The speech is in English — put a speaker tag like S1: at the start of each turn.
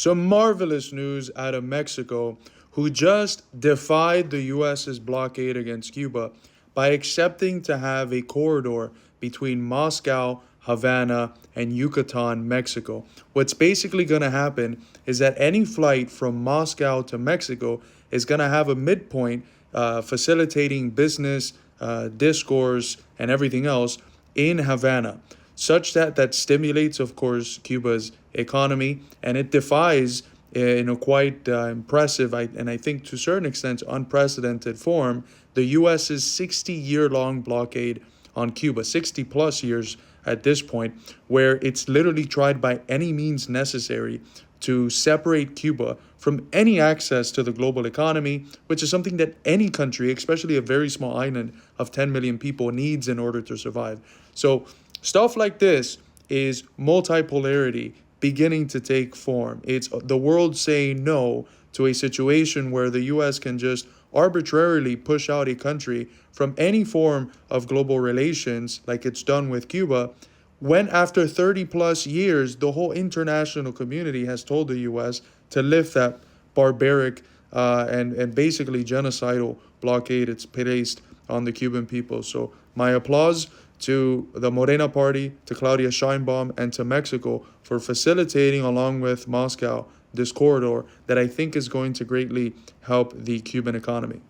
S1: Some marvelous news out of Mexico, who just defied the US's blockade against Cuba by accepting to have a corridor between Moscow, Havana, and Yucatan, Mexico. What's basically going to happen is that any flight from Moscow to Mexico is going to have a midpoint facilitating business, discourse, and everything else in Havana, such that stimulates, of course, Cuba's economy, and it defies, in a quite impressive, and I think to a certain extent unprecedented form, the U.S.'s 60-year-long blockade on Cuba, 60 plus years at this point, where it's literally tried by any means necessary to separate Cuba from any access to the global economy, which is something that any country, especially a very small island of 10 million people, needs in order to survive. So stuff like this is multipolarity beginning to take form. It's the world saying no to a situation where the U.S. can just arbitrarily push out a country from any form of global relations like it's done with Cuba, when after 30 plus years, the whole international community has told the U.S. to lift that barbaric and basically genocidal blockade it's placed on the Cuban people. So my applause to the Morena Party, to Claudia Sheinbaum, and to Mexico for facilitating, along with Moscow, this corridor that I think is going to greatly help the Cuban economy.